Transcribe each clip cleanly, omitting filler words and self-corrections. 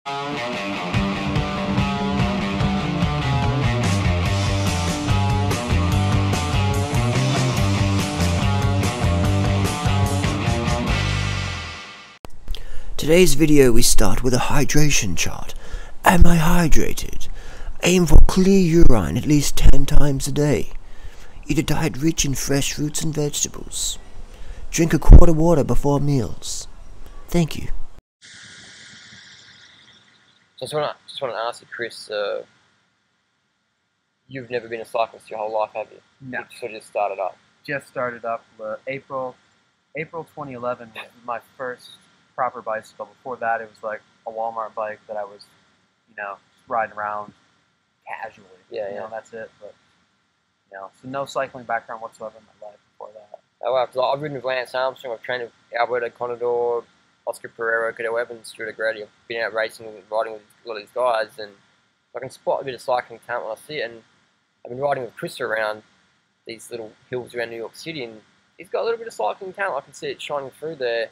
Today's video we start with a hydration chart. Am I hydrated? Aim for clear urine at least 10 times a day. Eat a diet rich in fresh fruits and vegetables. Drink a quart of water before meals. Thank you. Just want to ask you, Chris, you've never been a cyclist your whole life, have you? No. You sort of just started up. Just started up April 2011 was my first proper bicycle. Before that, it was like a Walmart bike that I was, just riding around casually. Yeah, You know, that's it. But, so no cycling background whatsoever in my life before that. Oh, wow, because I've ridden with Lance Armstrong, I've trained with Alberto Contador, Oscar Pereira, Cadet Evans, Stuart Grady. I've been out racing and riding with a lot of these guys, and I can spot a bit of cycling talent when I see it. And I've been riding with Chris around these little hills around New York City, and he's got a little bit of cycling talent. I can see it shining through there,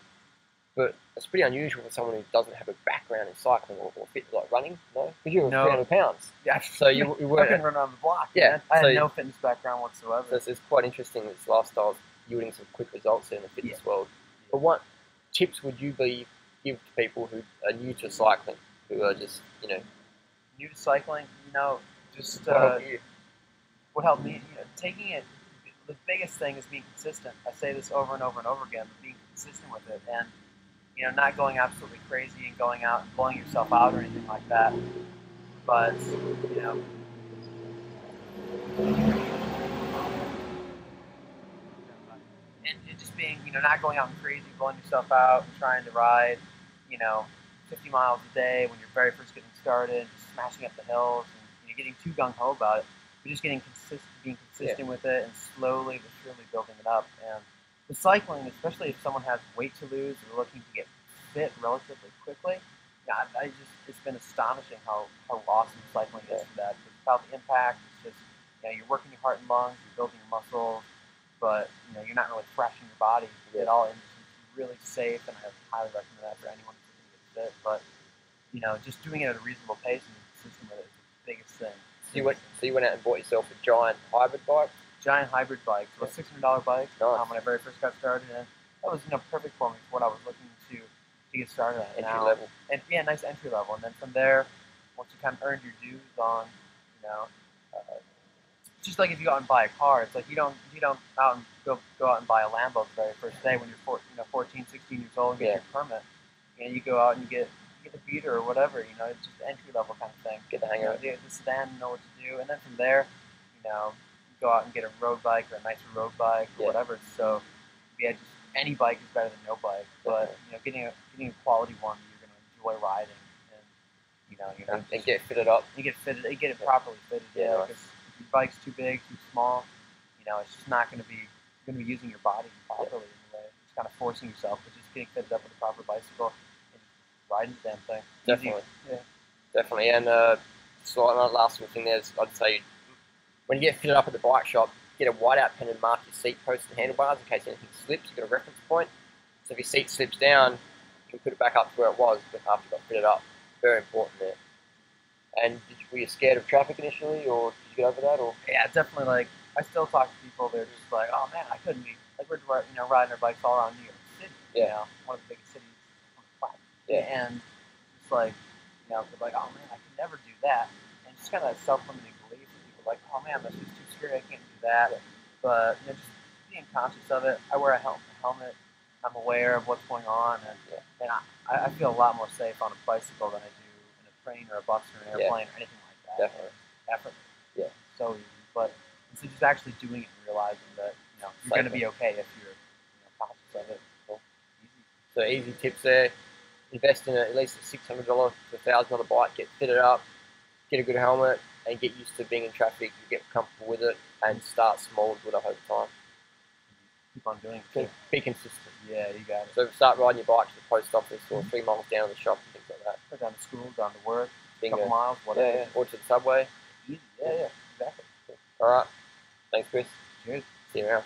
but it's pretty unusual for someone who doesn't have a background in cycling or fit like running, no? Because you were 300 pounds. Yeah, so you weren't. I couldn't run around the block. Yeah, Man. I had no fitness background whatsoever. So it's quite interesting. This lifestyle yielding some quick results in the fitness world. But what tips would you give to people who are new to cycling, who are just new to cycling? Just what helped me, taking it. The biggest thing is being consistent. I say this over and over and over again, but being consistent with it, and not going absolutely crazy and going out and blowing yourself out or anything like that. But and just being, not going out and crazy, blowing yourself out and trying to ride, 50 miles a day when you're very first getting started, just smashing up the hills and getting too gung ho about it. But just being consistent with it and slowly but surely building it up. And with cycling, especially if someone has weight to lose or looking to get fit relatively quickly, it's been astonishing how awesome cycling is for that. Without the impact, it's just you're working your heart and lungs, you're building your muscles, but you're not really thrashing your body at all. And it's really safe, and I highly recommend that for anyone who's looking to get fit. But just doing it at a reasonable pace and consistent with it is the biggest thing. So you went out and bought yourself a giant hybrid bike? Giant hybrid bike. So a $600 bike. Nice. When I very first got started, and that was perfect for me for what I was looking to get started at. Entry level. And nice entry level. And then from there, once you kind of earned your dues on, just like if you go out and buy a car, it's like you don't out and go out and buy a Lambo the very first day when you're 14, 16 years old and get your permit. You go out and you get the beater or whatever, it's just an entry level kind of thing. Get the hang of it. The sedan, know what to do, and then from there, you go out and get a road bike or a nicer road bike or whatever. So just any bike is better than no bike, but getting a quality one that you're going to enjoy riding, and and get fitted up. You get it properly fitted. Because if your bike's too big, too small, it's just not going to be using your body properly in a way. It's kind of forcing yourself, but just getting fitted up with a proper bicycle. Riding the damn thing. Definitely. Yeah. Definitely. And so another last thing there's, I'd say, when you get fitted up at the bike shop, get a whiteout pen and mark your seat posts and handlebars in case anything slips. You've got a reference point. So if your seat slips down, you can put it back up to where it was after you got fitted up. Very important there. And were you scared of traffic initially, or did you get over that? Or yeah, definitely. Like, I still talk to people. They're just like, "Oh man, I couldn't be." Like, we're riding our bikes all around New York City. Yeah. One of the biggest cities on the planet. Yeah. And it's like, they're like, "Oh man, I can never do that." And just kind of that self-limiting belief that people are like, "Oh man, that's just too scary. I can't do that." But just being conscious of it. I wear a helmet. I'm aware of what's going on, and I feel a lot more safe on a bicycle than I do in a train or a bus or an airplane or anything like that. Definitely. Effort. Yeah. So easy. But so just actually doing it and realizing that you're going to be okay if you're conscious of it. Cool. Easy. So easy tips there. Invest in at least a $600 to $1,000 bike. Get fitted up. Get a good helmet, and get used to being in traffic. You get comfortable with it, and start small with it over time. Keep on doing it. Be consistent. Yeah, you got it. So start riding your bike to the post office or 3 miles down to the shop and things like that. Or down to school, down to work, Bingo. a couple miles, whatever. Yeah, or to the subway. Easy. Yeah, exactly. All right. Thanks, Chris. Cheers. See you around.